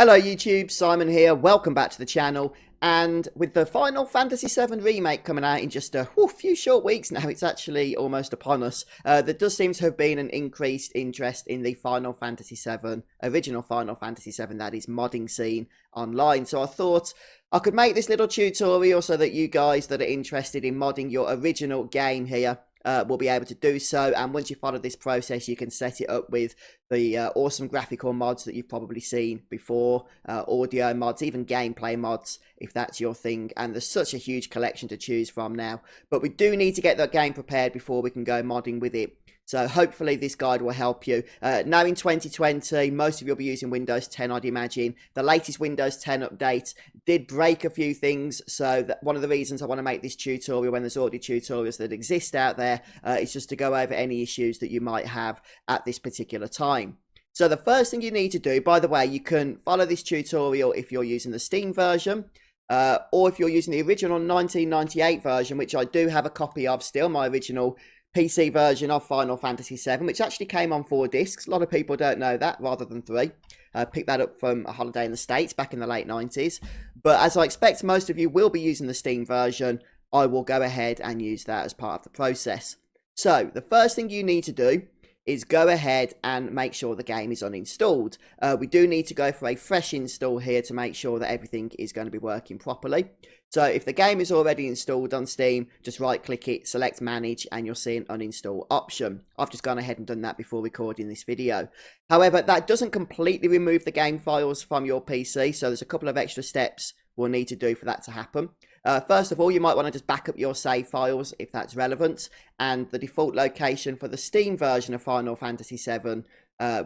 Hello YouTube, Simon here, welcome back to the channel. And with the Final Fantasy VII Remake coming out in just a few short weeks now, it's actually almost upon us. There does seem to have been an increased interest in the Final Fantasy VII, original Final Fantasy VII, that is, modding scene online. So I thought I could make this little tutorial so that you guys that are interested in modding your original game here will be able to do so. And once you follow this process, you can set it up with the awesome graphical mods that you've probably seen before, audio mods, even gameplay mods, if that's your thing. And there's such a huge collection to choose from now. But we do need to get that game prepared before we can go modding with it. So hopefully this guide will help you. Now in 2020, most of you will be using Windows 10, I'd imagine. The latest Windows 10 update did break a few things. So one of the reasons I want to make this tutorial when there's already tutorials that exist out there is just to go over any issues that you might have at this particular time. So the first thing you need to do, by the way, you can follow this tutorial if you're using the Steam version. Or if you're using the original 1998 version, which I do have a copy of still, my original PC version of Final Fantasy VII, which actually came on 4 discs. A lot of people don't know that, rather than 3. Picked that up from a holiday in the States back in the late 90s. But as I expect most of you will be using the Steam version, I will go ahead and use that as part of the process. So the first thing you need to do is go ahead and make sure the game is uninstalled. We do need to go for a fresh install here to make sure that everything is going to be working properly. So if the game is already installed on Steam, just right click it, select manage, and you'll see an uninstall option. I've just gone ahead and done that before recording this video. However, that doesn't completely remove the game files from your PC, so there's a couple of extra steps we'll need to do for that to happen. First of all, you might want to just back up your save files if that's relevant, and the default location for the Steam version of Final Fantasy VII,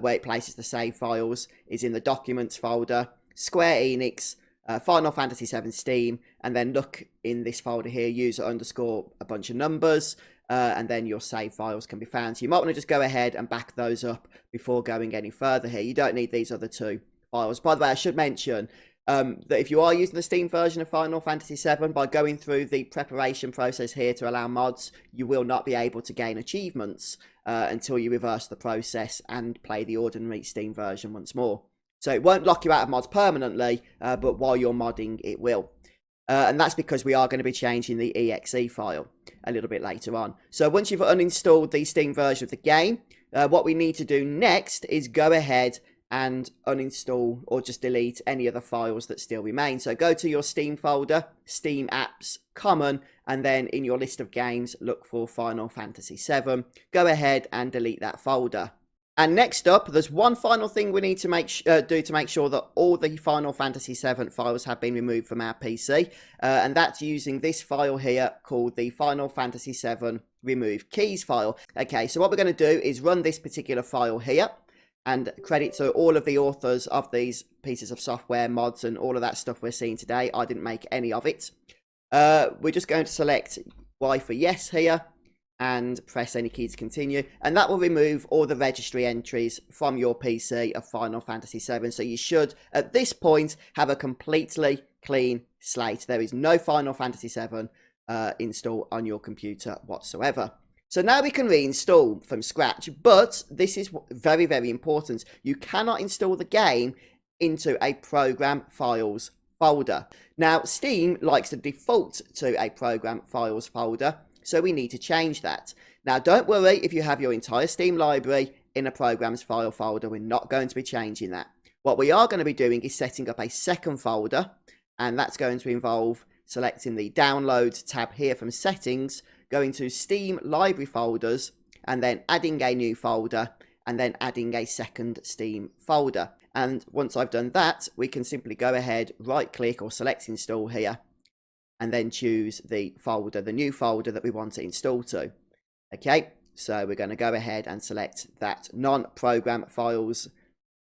where it places the save files, is in the Documents folder, Square Enix, Final Fantasy VII Steam, and then look in this folder here, user underscore a bunch of numbers, and then your save files can be found. So you might want to just go ahead and back those up before going any further here. You don't need these other 2 files. By the way, I should mention that if you are using the Steam version of Final Fantasy VII, by going through the preparation process here to allow mods, you will not be able to gain achievements until you reverse the process and play the ordinary Steam version once more. So it won't lock you out of mods permanently, but while you're modding, it will. And that's because we are going to be changing the exe file a little bit later on. So once you've uninstalled the Steam version of the game, what we need to do next is go ahead and uninstall or just delete any other files that still remain. So go to your Steam folder, Steam Apps, Common, and then in your list of games, look for Final Fantasy VII. Go ahead and delete that folder. And next up, there's one final thing we need to do to make sure that all the Final Fantasy VII files have been removed from our PC. And that's using this file here called the Final Fantasy VII Remove Keys file. Okay, so what we're going to do is run this particular file here. And credit to all of the authors of these pieces of software, mods, and all of that stuff we're seeing today. I didn't make any of it. We're just going to select Y for yes here and press any key to continue. And that will remove all the registry entries from your PC of Final Fantasy VII. So you should, at this point, have a completely clean slate. There is no Final Fantasy VII install on your computer whatsoever. So now we can reinstall from scratch, but this is very, very important. You cannot install the game into a program files folder. Now, Steam likes to default to a program files folder, so we need to change that. Now, don't worry if you have your entire Steam library in a programs file folder. We're not going to be changing that. What we are going to be doing is setting up a second folder, and that's going to involve selecting the Downloads tab here from Settings, going to Steam library folders, and then adding a new folder, and then adding a second Steam folder. And once I've done that, we can simply go ahead, right click or select install here, and then choose the folder, the new folder that we want to install to. Okay, so we're going to go ahead and select that non-program files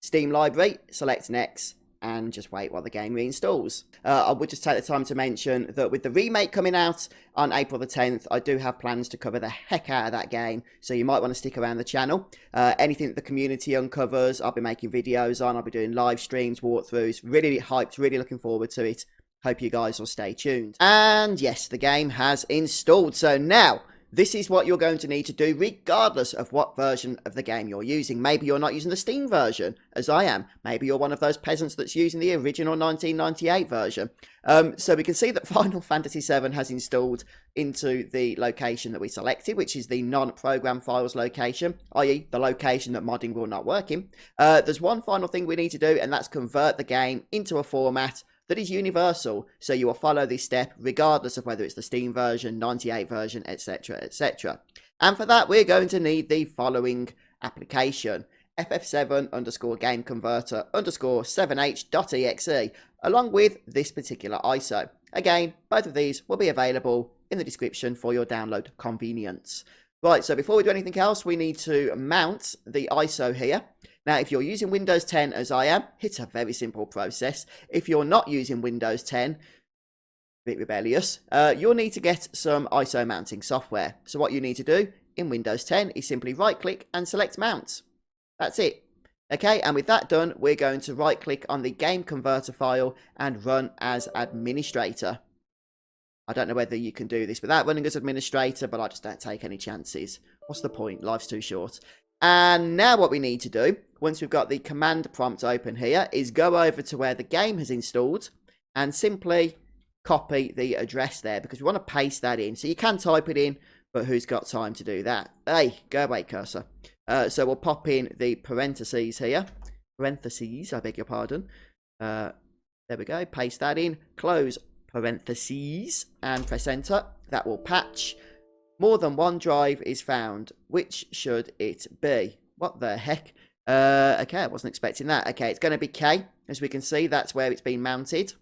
Steam library, select next, and just wait while the game reinstalls. I would just take the time to mention that with the remake coming out on April the 10th, I do have plans to cover the heck out of that game, so you might want to stick around the channel. Anything that the community uncovers, I'll be making videos on, I'll be doing live streams, walkthroughs, really hyped, really looking forward to it. Hope you guys will stay tuned. And yes, the game has installed, so now this is what you're going to need to do regardless of what version of the game you're using. Maybe you're not using the Steam version, as I am. Maybe you're one of those peasants that's using the original 1998 version. So we can see that Final Fantasy VII has installed into the location that we selected, which is the non-program files location, i.e. the location that modding will not work in. There's one final thing we need to do, and that's convert the game into a format that is universal, so you will follow this step regardless of whether it's the Steam version, 98 version, etc, etc. And for that we're going to need the following application: FF7 underscore game converter underscore 7h.exe, along with this particular ISO. Again, both of these will be available in the description for your download convenience. Right, so before we do anything else, we need to mount the ISO here. Now, if you're using Windows 10 as I am, it's a very simple process. If you're not using Windows 10, a bit rebellious, you'll need to get some ISO mounting software. So what you need to do in Windows 10 is simply right-click and select Mount. That's it. Okay, and with that done, we're going to right-click on the game converter file and run as administrator. I don't know whether you can do this without running as administrator, but I just don't take any chances. What's the point? Life's too short. And now what we need to do, once we've got the command prompt open here, is go over to where the game has installed and simply copy the address there, because we want to paste that in. So you can type it in, but who's got time to do that? Hey, go away, cursor. So we'll pop in the parentheses here. Parentheses, I beg your pardon. There we go. Paste that in. Close parentheses and press enter. That will patch. More than one drive is found. Which should it be? What the heck? Okay, I wasn't expecting that. Okay, it's going to be K. As we can see, that's where it's been mounted.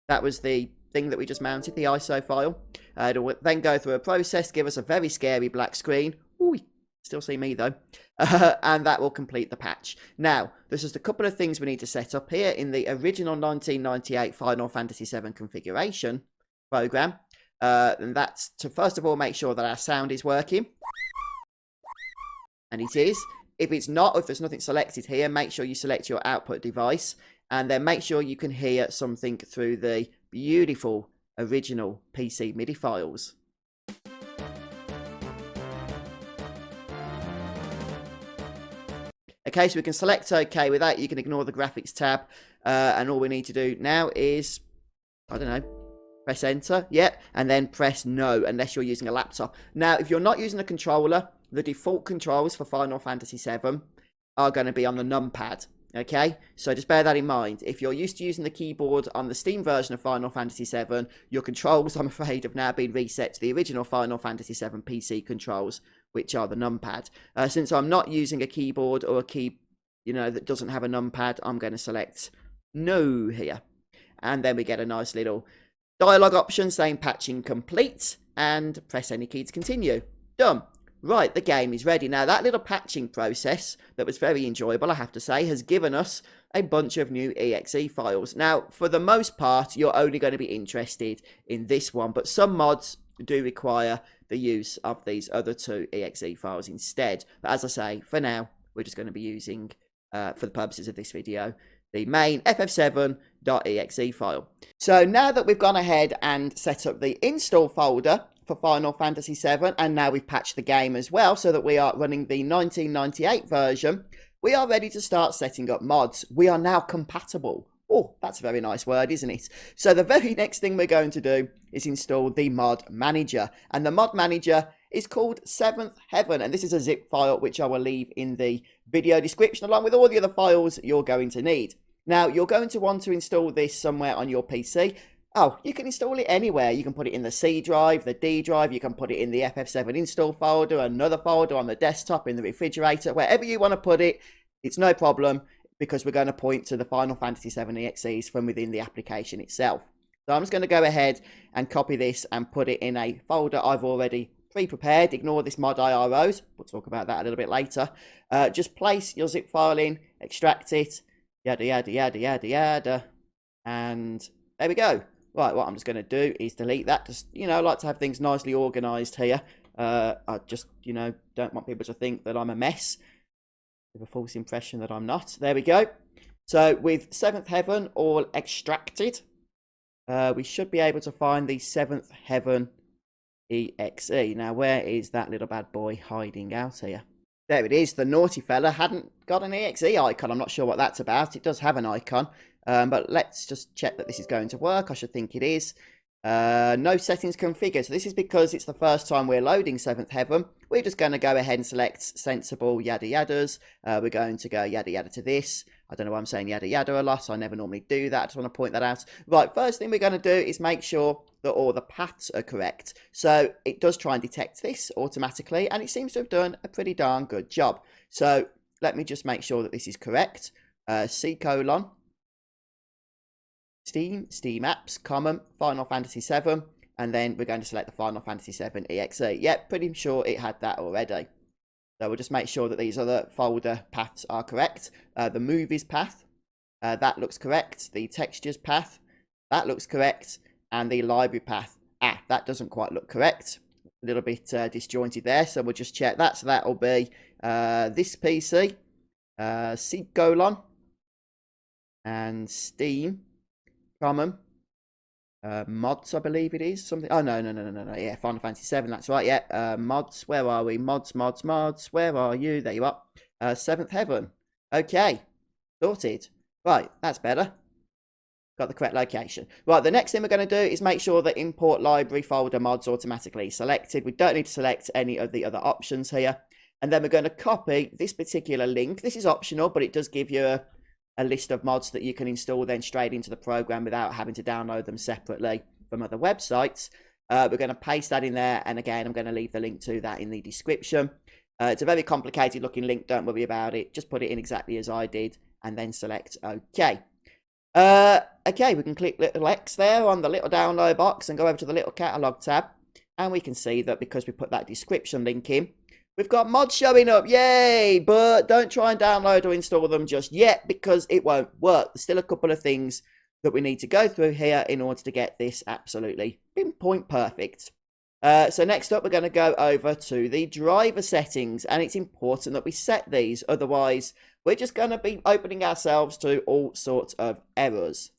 That was the thing that we just mounted, the ISO file. It'll then go through a process, give us a very scary black screen. Ooh, still see me though. And that will complete the patch. Now, there's just a couple of things we need to set up here in the original 1998 Final Fantasy VII configuration program. And that's to first of all make sure that our sound is working. And it is. If it's not, or if there's nothing selected here, make sure you select your output device. And then make sure you can hear something through the beautiful original PC MIDI files. Okay, so we can select OK with that. You can ignore the graphics tab. And all we need to do now is, I don't know, press enter. Yep. And then press no, unless you're using a laptop. Now, if you're not using a controller, the default controls for Final Fantasy VII are going to be on the numpad. Okay, so just bear that in mind. If you're used to using the keyboard on the Steam version of Final Fantasy VII, your controls, I'm afraid, have now been reset to the original Final Fantasy VII PC controls, which are the numpad. Since I'm not using a keyboard or a key, that doesn't have a numpad, I'm going to select no here. And then we get a nice little dialogue option saying patching complete, and press any key to continue. Done. Right, the game is ready. Now, that little patching process that was very enjoyable, I have to say, has given us a bunch of new exe files. Now, for the most part, you're only going to be interested in this one, but some mods do require the use of these other two exe files instead. But as I say, for now, we're just going to be using, for the purposes of this video, the main ff7.exe file. So now that we've gone ahead and set up the install folder for Final Fantasy VII, and now we've patched the game as well so that we are running the 1998 version, we are ready to start setting up mods. We are now compatible. Oh, that's a very nice word, isn't it? So the very next thing we're going to do is install the mod manager, and the mod manager is called Seventh Heaven, and this is a zip file which I will leave in the video description along with all the other files you're going to need. Now, you're going to want to install this somewhere on your PC. Oh, you can install it anywhere. You can put it in the C drive, the D drive, you can put it in the FF7 install folder, another folder on the desktop, in the refrigerator, wherever you want to put it, it's no problem, because we're going to point to the Final Fantasy VII EXEs from within the application itself. So I'm just going to go ahead and copy this and put it in a folder I've already pre-prepared. Ignore this mod IROs, we'll talk about that a little bit later. Just place your zip file in, extract it, yada yada yada yada yada, and there we go. Right, what I'm just going to do is delete that. Just, I like to have things nicely organised here. I just, don't want people to think that I'm a mess. Give a false impression that I'm not. There we go. So with Seventh Heaven all extracted, we should be able to find the Seventh Heaven exe. Now, where is that little bad boy hiding out here? There it is. The naughty fella hadn't got an exe icon. I'm not sure what that's about. It does have an icon, but let's just check that this is going to work. I should think it is. No settings configured. So this is because it's the first time we're loading 7th Heaven. We're just going to go ahead and select sensible yada yadas. We're going to go yada yada to this. I don't know why I'm saying yada yada a lot. I never normally do that. I just want to point that out. Right, first thing we're going to do is make sure that all the paths are correct. So it does try and detect this automatically, and it seems to have done a pretty darn good job. So let me just make sure that this is correct. C:, Steam, Steam Apps, Common, Final Fantasy VII, and then we're going to select the Final Fantasy VII exe. Yep, pretty sure it had that already. So we'll just make sure that these other folder paths are correct. The movies path, that looks correct. The textures path, that looks correct. And the library path, that doesn't quite look correct. A little bit disjointed there, so we'll just check that. So that will be this PC, C:, and Steam, Common, mods, I believe it is. Something. Oh, no. Yeah, Final Fantasy VII, that's right. Yeah, mods. Where are we? Mods. Where are you? There you are. 7th Heaven. Okay, sorted. Right, that's better. Got the correct location. Right, the next thing we're going to do is make sure that import library folder mods automatically selected. We don't need to select any of the other options here. And then we're going to copy this particular link. This is optional, but it does give you a list of mods that you can install then straight into the program without having to download them separately from other websites. We're going to paste that in there, and again I'm going to leave the link to that in the description. It's a very complicated looking link, don't worry about it, just put it in exactly as I did and then select OK. Okay, we can click little X there on the little download box and go over to the little catalog tab, and we can see that because we put that description link in, we've got mods showing up, yay! But don't try and download or install them just yet because it won't work. There's still a couple of things that we need to go through here in order to get this absolutely pinpoint perfect. So next up, we're going to go over to the driver settings, and it's important that we set these. Otherwise, we're just going to be opening ourselves to all sorts of errors.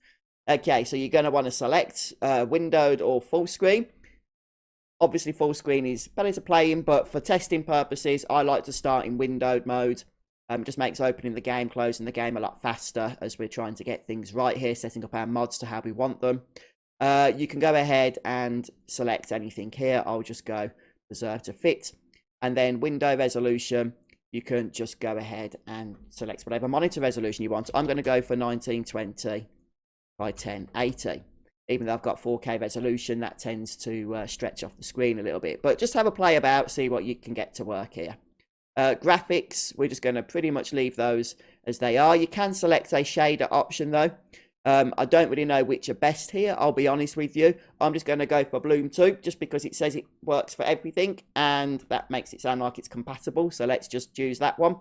Okay, so you're going to want to select windowed or full screen. Obviously, full screen is better to play in, but for testing purposes, I like to start in windowed mode. It just makes opening the game, closing the game a lot faster as we're trying to get things right here, setting up our mods to how we want them. You can go ahead and select anything here. I'll just go preserve to fit. And then window resolution, you can just go ahead and select whatever monitor resolution you want. I'm going to go for 1920 by 1080. Even though I've got 4K resolution, that tends to stretch off the screen a little bit. But just have a play about, see what you can get to work here. Graphics, we're just going to pretty much leave those as they are. You can select a shader option though. I don't really know which are best here, I'll be honest with you. I'm just going to go for Bloom 2, just because it says it works for everything, and that makes it sound like it's compatible, so let's just choose that one.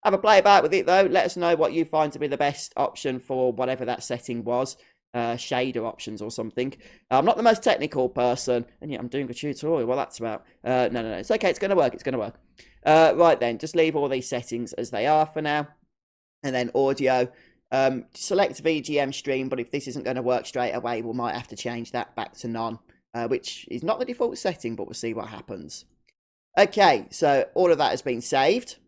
Have a play about with it though, let us know what you find to be the best option for whatever that setting was. Shader options or something. I'm not the most technical person, and yet I'm doing a tutorial. Well, that's about. No, it's okay. It's going to work. It's going to work. Right then, just leave all these settings as they are for now, and then audio. Select VGM stream, but if this isn't going to work straight away, we might have to change that back to none, which is not the default setting, but we'll see what happens. Okay, so all of that has been saved.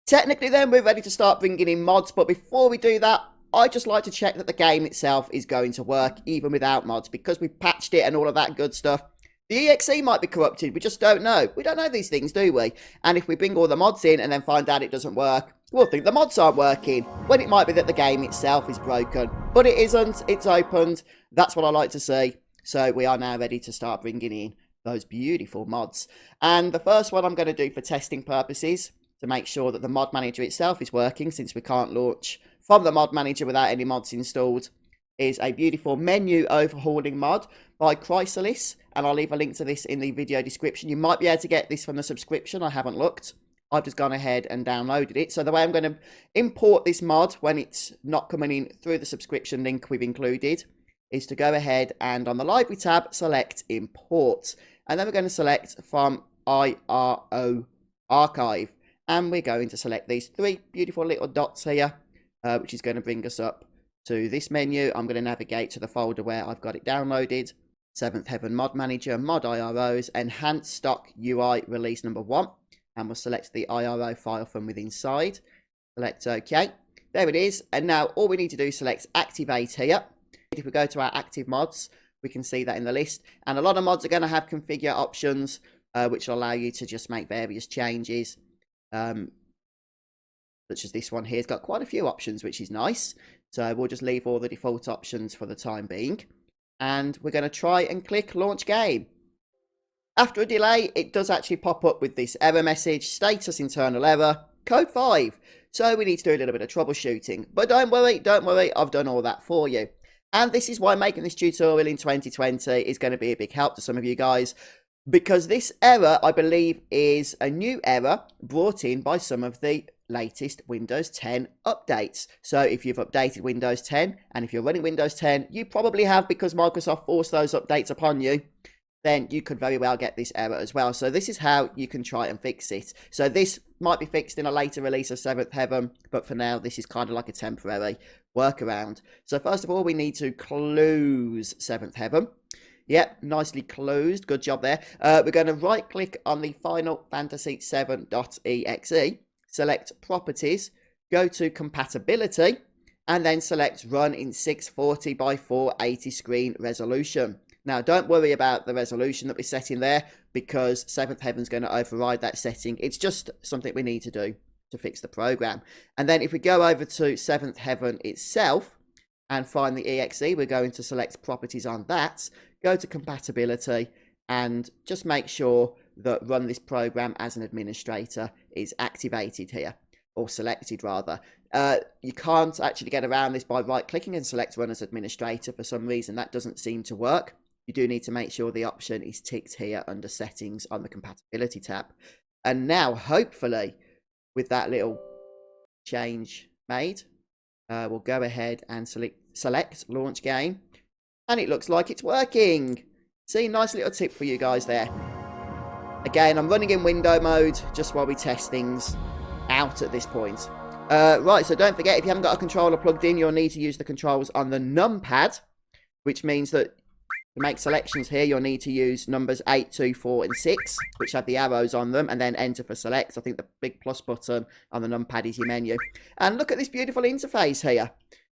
Technically, then we're ready to start bringing in mods, but before we do that, I just like to check that the game itself is going to work even without mods, because we've patched it and all of that good stuff. The EXE might be corrupted, we just don't know. We don't know these things, do we? And if we bring all the mods in and then find out it doesn't work, we'll think the mods aren't working, when it might be that the game itself is broken. But it isn't, it's opened, that's what I like to see. So we are now ready to start bringing in those beautiful mods. And the first one I'm going to do for testing purposes, to make sure that the mod manager itself is working, since we can't launch from the mod manager without any mods installed, is a beautiful menu overhauling mod by Chrysalis, and I'll leave a link to this in the video description. You might be able to get this from the subscription, I haven't looked. I've just gone ahead and downloaded it. So the way I'm going to import this mod when it's not coming in through the subscription link we've included is to go ahead and on the library tab select import, and then we're going to select from IRO archive, and we're going to select these three beautiful little dots here. Which is going to bring us up to this menu. I'm going to navigate to the folder where I've got it downloaded. Seventh Heaven Mod Manager, Mod IROs, Enhanced Stock UI Release number 1. And we'll select the IRO file from within inside. Select OK. There it is. And now all we need to do is select Activate here. If we go to our active mods, we can see that in the list. And a lot of mods are going to have configure options, which will allow you to just make various changes. Such as this one here. It's got quite a few options, which is nice. So we'll just leave all the default options for the time being. And we're going to try and click Launch Game. After a delay, it does actually pop up with this error message, status internal error, code 5. So we need to do a little bit of troubleshooting. But don't worry, I've done all that for you. And this is why making this tutorial in 2020 is going to be a big help to some of you guys. Because this error, I believe, is a new error brought in by some of the latest Windows 10 updates. So if you've updated Windows 10, and if you're running Windows 10, you probably have, because Microsoft forced those updates upon you, then you could very well get this error as well. So this is how you can try and fix it. So this might be fixed in a later release of Seventh Heaven, but for now, this is kind of like a temporary workaround. So first of all, we need to close Seventh Heaven. Yep, nicely closed. Good job there. We're going to right click on the Final Fantasy VII.exe, select Properties, go to Compatibility, and then select Run in 640 by 480 screen resolution. Now, don't worry about the resolution that we're setting there, because Seventh Heaven's going to override that setting. It's just something we need to do to fix the program. And then if we go over to Seventh Heaven itself and find the exe, we're going to select Properties on that, go to Compatibility, and just make sure that Run this program as an administrator is activated here, or selected rather. You can't actually get around this by right clicking and select Run as administrator. For some reason that doesn't seem to work. You do need to make sure the option is ticked here under Settings on the Compatibility tab. And now, hopefully, with that little change made, we'll go ahead and select Launch Game. And it looks like it's working. See, nice little tip for you guys there. Again, I'm running in window mode just while we test things out at this point. Right, so don't forget, if you haven't got a controller plugged in, you'll need to use the controls on the numpad, which means that to make selections here, you'll need to use numbers 8, 2, 4, and 6, which have the arrows on them, and then enter for select. I think the big plus button on the numpad is your menu. And look at this beautiful interface here.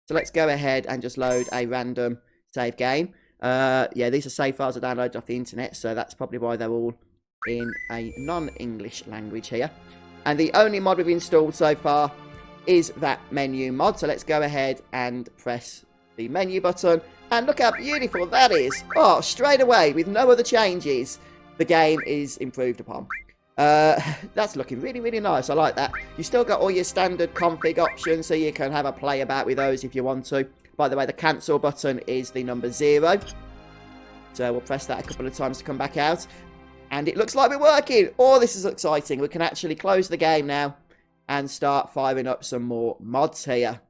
So let's go ahead and just load a random save game. Yeah, these are save files I downloaded off the internet, so that's probably why they're all in a non-English language here. And the only mod we've installed so far is that menu mod. So let's go ahead and press the menu button. And look how beautiful that is. Oh, straight away, with no other changes, the game is improved upon. That's looking really, really nice. I like that. You still got all your standard config options, so you can have a play about with those if you want to. By the way, the cancel button is the number 0. So we'll press that a couple of times to come back out. And it looks like we're working. Oh, this is exciting. We can actually close the game now and start firing up some more mods here.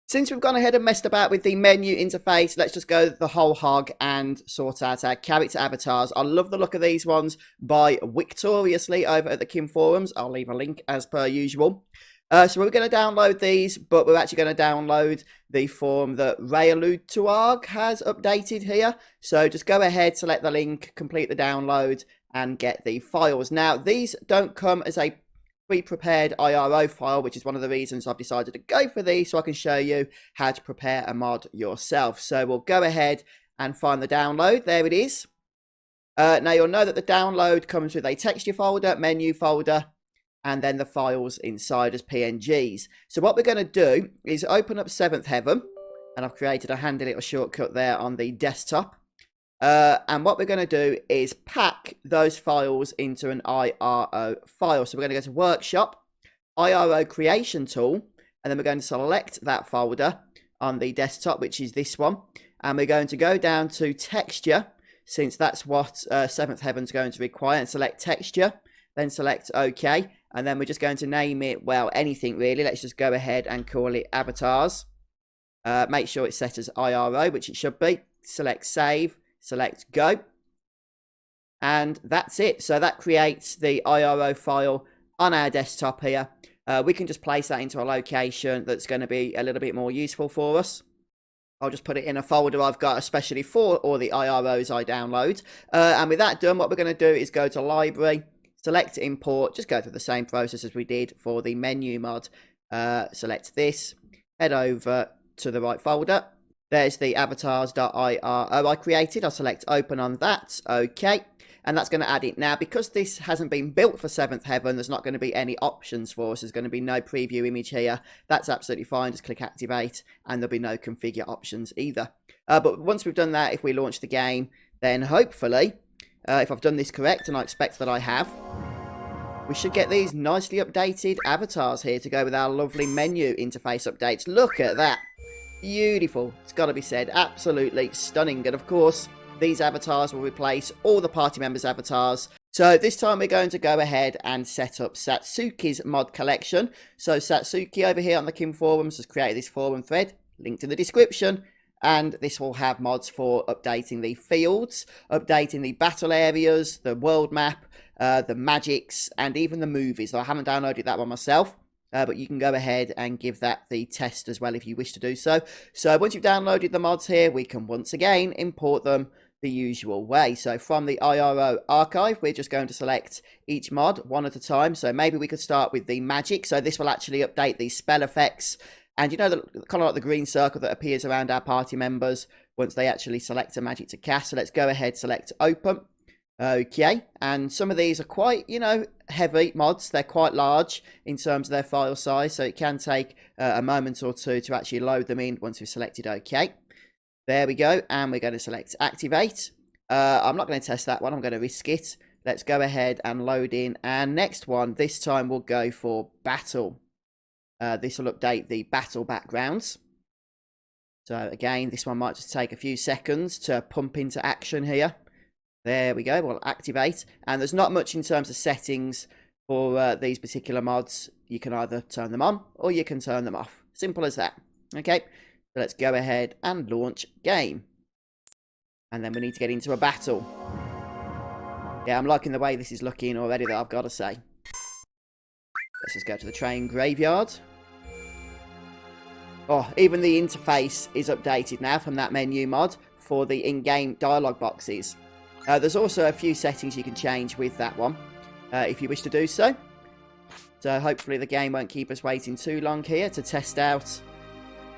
Since we've gone ahead and messed about with the menu interface, let's just go the whole hog and sort out our character avatars. I love the look of these ones by Victoriously over at the Kim forums. I'll leave a link as per usual. So we're going to download these, but we're actually going to download the form that Reiletuag has updated here. So just go ahead, select the link, complete the download, and get the files. Now, these don't come as a pre-prepared IRO file, which is one of the reasons I've decided to go for these, so I can show you how to prepare a mod yourself. So we'll go ahead and find the download. There it is. Now you'll know that the download comes with a texture folder, menu folder, and then the files inside as PNGs. So what we're going to do is open up Seventh Heaven, and I've created a handy little shortcut there on the desktop. And what we're going to do is pack those files into an IRO file. So we're going to go to Workshop, IRO Creation Tool, and then we're going to select that folder on the desktop, which is this one. And we're going to go down to Texture, since that's what Seventh Heaven's going to require, and select Texture, then select OK. And then we're just going to name it, well, anything really. Let's just go ahead and call it Avatars. Make sure it's set as IRO, which it should be. Select Save. Select Go, and that's it. So that creates the IRO file on our desktop here. We can just place that into a location that's going to be a little bit more useful for us. I'll just put it in a folder I've got especially for all the IROs I download. And with that done, what we're going to do is go to library, select import, just go through the same process as we did for the menu mod. Select this, head over to the right folder. There's the avatars.iro I created. I'll select open on that. Okay. And that's going to add it. Now, because this hasn't been built for 7th Heaven, there's not going to be any options for us. There's going to be no preview image here. That's absolutely fine. Just click activate, and there'll be no configure options either. But once we've done that, if we launch the game, then hopefully, if I've done this correct, and I expect that I have, we should get these nicely updated avatars here to go with our lovely menu interface updates. Look at that. Beautiful. It's got to be said. Absolutely stunning. And of course, these avatars will replace all the party members' avatars. So this time we're going to go ahead and set up Satsuki's mod collection. So Satsuki over here on the Kim forums has created this forum thread, linked in the description. And this will have mods for updating the fields, updating the battle areas, the world map, the magics, and even the movies. So I haven't downloaded that one myself. But you can go ahead and give that the test as well if you wish to do so. So once you've downloaded the mods here, we can once again import them the usual way. So from the IRO archive, we're just going to select each mod one at a time. So maybe we could start with the magic. So this will actually update the spell effects. And you know, kind of like the green circle that appears around our party members once they actually select a magic to cast. So let's go ahead, select open. Okay, and some of these are quite, you know, heavy mods. They're quite large in terms of their file size, so it can take a moment or two to actually load them in once we've selected OK. There we go, and we're going to select activate. I'm not going to test that one, I'm going to risk it. Let's go ahead and load in our next one. This time we'll go for battle. This will update the battle backgrounds. So again, this one might just take a few seconds to pump into action here. There we go, we'll activate. And there's not much in terms of settings for these particular mods. You can either turn them on or you can turn them off. Simple as that. Okay, so let's go ahead and launch game. And then we need to get into a battle. Yeah, I'm liking the way this is looking already, though, I've got to say. Let's just go to the train graveyard. Oh, even the interface is updated now from that menu mod for the in-game dialogue boxes. There's also a few settings you can change with that one, if you wish to do so. So hopefully the game won't keep us waiting too long here to test out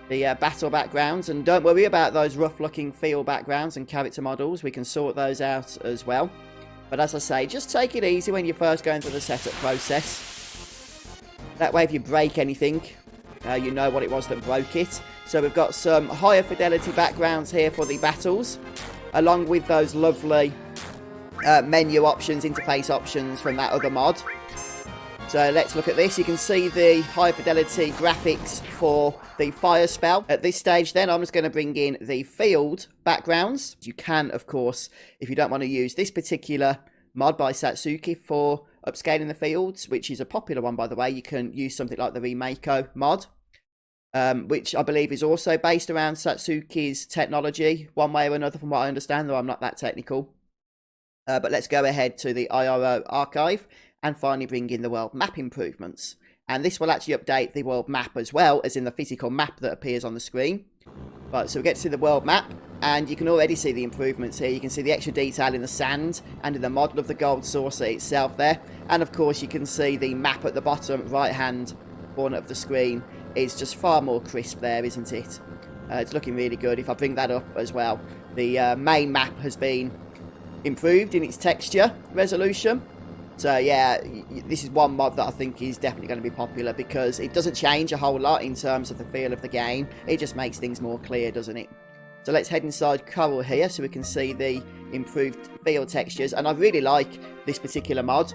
the battle backgrounds. And don't worry about those rough-looking field backgrounds and character models. We can sort those out as well. But as I say, just take it easy when you're first going through the setup process. That way, if you break anything, you know what it was that broke it. So we've got some higher fidelity backgrounds here for the battles, along with those lovely menu options, interface options from that other mod. So let's look at this. You can see the high fidelity graphics for the fire spell. At this stage then, I'm just going to bring in the field backgrounds. You can, of course, if you don't want to use this particular mod by Satsuki for upscaling the fields, which is a popular one, by the way, you can use something like the Remake mod. Which I believe is also based around Satsuki's technology, one way or another, from what I understand, though I'm not that technical. But let's go ahead to the IRO archive and finally bring in the world map improvements. And this will actually update the world map as well as in the physical map that appears on the screen. Right, so we get to the world map, and you can already see the improvements here. You can see the extra detail in the sand and in the model of the gold saucer itself there. And of course, you can see the map at the bottom right-hand corner of the screen is just far more crisp there, isn't it? It's looking really good. If I bring that up as well, the main map has been improved in its texture resolution. So yeah, this is one mod that I think is definitely going to be popular because it doesn't change a whole lot in terms of the feel of the game. It just makes things more clear, doesn't it? So let's head inside Coral here so we can see the improved field textures. And I really like this particular mod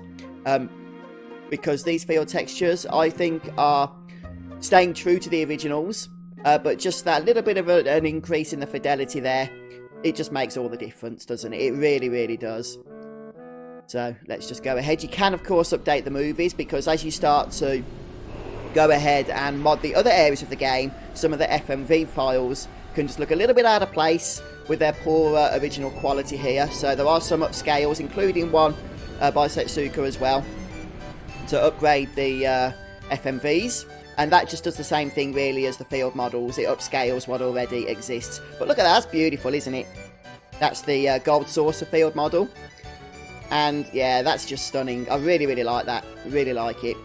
because these field textures, I think, are staying true to the originals, but just that little bit of an increase in the fidelity there, it just makes all the difference, doesn't it? It really, really does. So let's just go ahead. You can, of course, update the movies because as you start to go ahead and mod the other areas of the game, some of the FMV files can just look a little bit out of place with their poor original quality here. So there are some upscales, including one by Setsuka as well, to upgrade the FMVs. And that just does the same thing really as the field models. It upscales what already exists. But look at that, that's beautiful, isn't it? That's the gold saucer field model. And yeah, that's just stunning. I really, really like that. Really like it.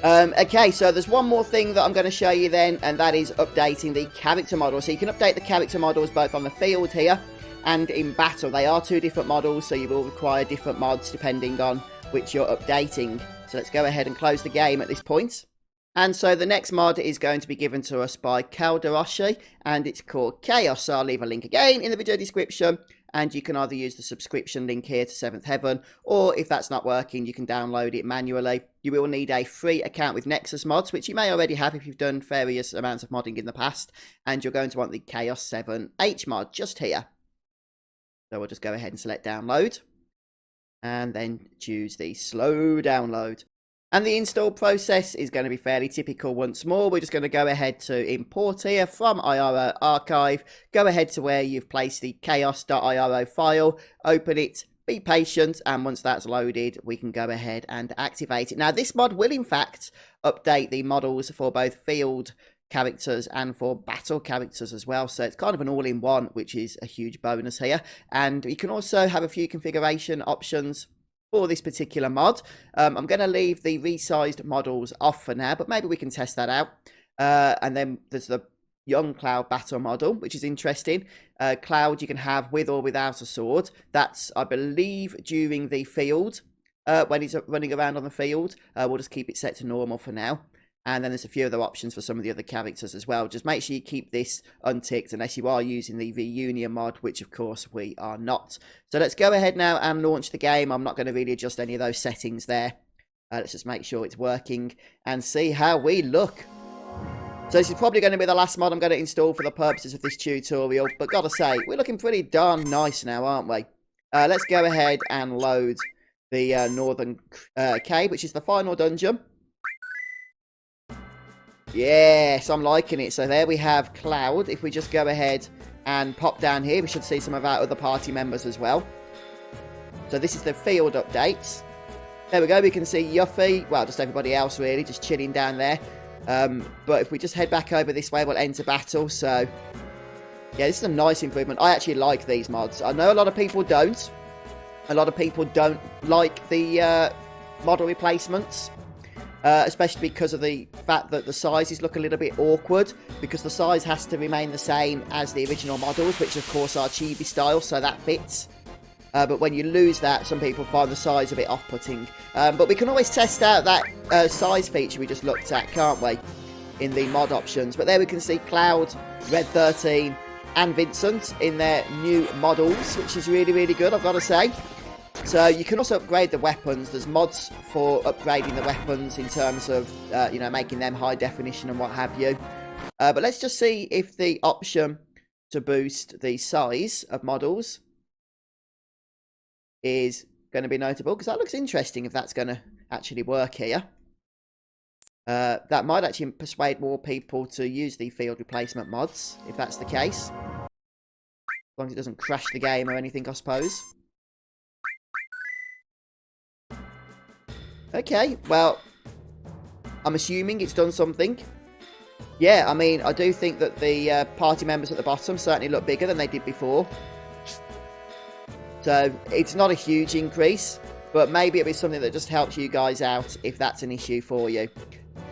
Okay, so there's one more thing that I'm going to show you then, and that is updating the character model. So you can update the character models both on the field here and in battle. They are two different models, so you will require different mods depending on which you're updating. So let's go ahead and close the game at this point. And so the next mod is going to be given to us by Calderoshi, and it's called Chaos. So I'll leave a link again in the video description, and you can either use the subscription link here to 7th Heaven, or if that's not working, you can download it manually. You will need a free account with Nexus mods, which you may already have if you've done various amounts of modding in the past, and you're going to want the Chaos 7H mod just here. So we'll just go ahead and select download, and then choose the slow download. And the install process is going to be fairly typical once more. We're just going to go ahead to import here from IRO archive. Go ahead to where you've placed the chaos.iro file. Open it. Be patient. And once that's loaded, we can go ahead and activate it. Now, this mod will, in fact, update the models for both field characters and for battle characters as well. So it's kind of an all-in-one, which is a huge bonus here. And you can also have a few configuration options for this particular mod. I'm going to leave the resized models off for now, but maybe we can test that out. And then there's the young Cloud battle model, which is interesting. Cloud you can have with or without a sword. That's, I believe, during the field, when he's running around on the field. We'll just keep it set to normal for now. And then there's a few other options for some of the other characters as well. Just make sure you keep this unticked unless you are using the reunion mod, which of course we are not. So let's go ahead now and launch the game. I'm not going to really adjust any of those settings there. Let's just make sure it's working and see how we look. So this is probably going to be the last mod I'm going to install for the purposes of this tutorial. But gotta say, we're looking pretty darn nice now, aren't we? Let's go ahead and load the Northern Cave, which is the final dungeon. Yes, I'm liking it. So there we have Cloud. If we just go ahead and pop down here, we should see some of our other party members as well. So this is the field updates. There we go. We can see Yuffie. Well, just everybody else really, just chilling down there. But if we just head back over this way, we'll enter battle. So yeah, this is a nice improvement. I actually like these mods. I know a lot of people don't. A lot of people don't like the model replacements. Especially because of the fact that the sizes look a little bit awkward, because the size has to remain the same as the original models, which of course are chibi style, so that fits. But when you lose that, some people find the size a bit off-putting. But we can always test out that size feature we just looked at, can't we, in the mod options. But there we can see Cloud, Red 13 and Vincent in their new models, which is really, really good, I've got to say. So you can also upgrade the weapons. There's mods for upgrading the weapons in terms of, you know, making them high definition and what have you. But let's just see if the option to boost the size of models is going to be notable, because that looks interesting if that's going to actually work here. That might actually persuade more people to use the field replacement mods, if that's the case. As long as it doesn't crash the game or anything, I suppose. Okay, well, I'm assuming it's done something. Yeah, I mean, I do think that the party members at the bottom certainly look bigger than they did before. So, it's not a huge increase, but maybe it'll be something that just helps you guys out if that's an issue for you.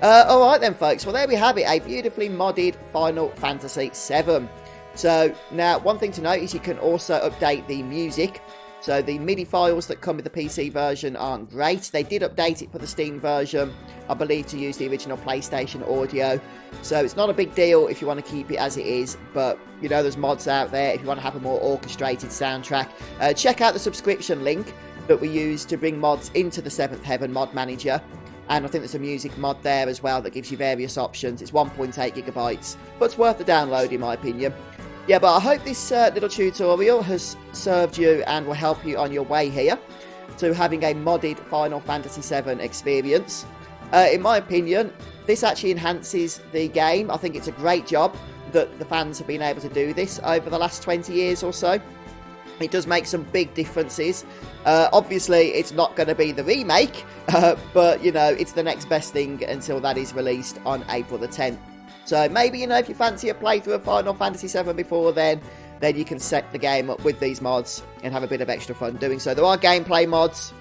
Alright then, folks, well, there we have it, a beautifully modded Final Fantasy VII. So, now, one thing to note is you can also update the music. So the MIDI files that come with the PC version aren't great. They did update it for the Steam version, I believe, to use the original PlayStation audio. So it's not a big deal if you want to keep it as it is. But, you know, there's mods out there if you want to have a more orchestrated soundtrack. Check out the subscription link that we use to bring mods into the 7th Heaven mod manager. And I think there's a music mod there as well that gives you various options. It's 1.8 gigabytes, but it's worth the download in my opinion. Yeah, but I hope this little tutorial has served you and will help you on your way here to having a modded Final Fantasy VII experience. In my opinion, this actually enhances the game. I think it's a great job that the fans have been able to do this over the last 20 years or so. It does make some big differences. Obviously, it's not going to be the remake, but, you know, it's the next best thing until that is released on April the 10th. So maybe, you know, if you fancy a playthrough of Final Fantasy VII before then you can set the game up with these mods and have a bit of extra fun doing so. There are gameplay mods,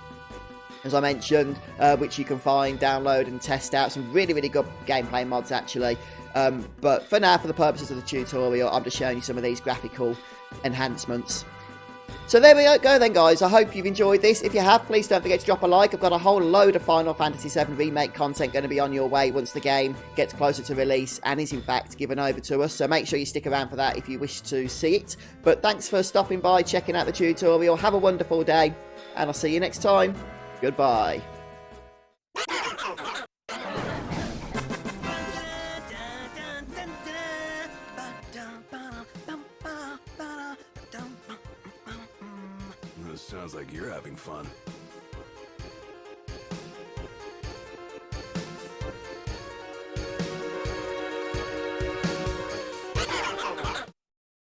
as I mentioned, which you can find, download and test out. Some really, really good gameplay mods, actually. But for now, for the purposes of the tutorial, I'm just showing you some of these graphical enhancements. So there we go then, guys. I hope you've enjoyed this. If you have, please don't forget to drop a like. I've got a whole load of Final Fantasy VII Remake content going to be on your way once the game gets closer to release and is in fact given over to us. So make sure you stick around for that if you wish to see it. But thanks for stopping by, checking out the tutorial. Have a wonderful day, and I'll see you next time. Goodbye. Sounds like you're having fun.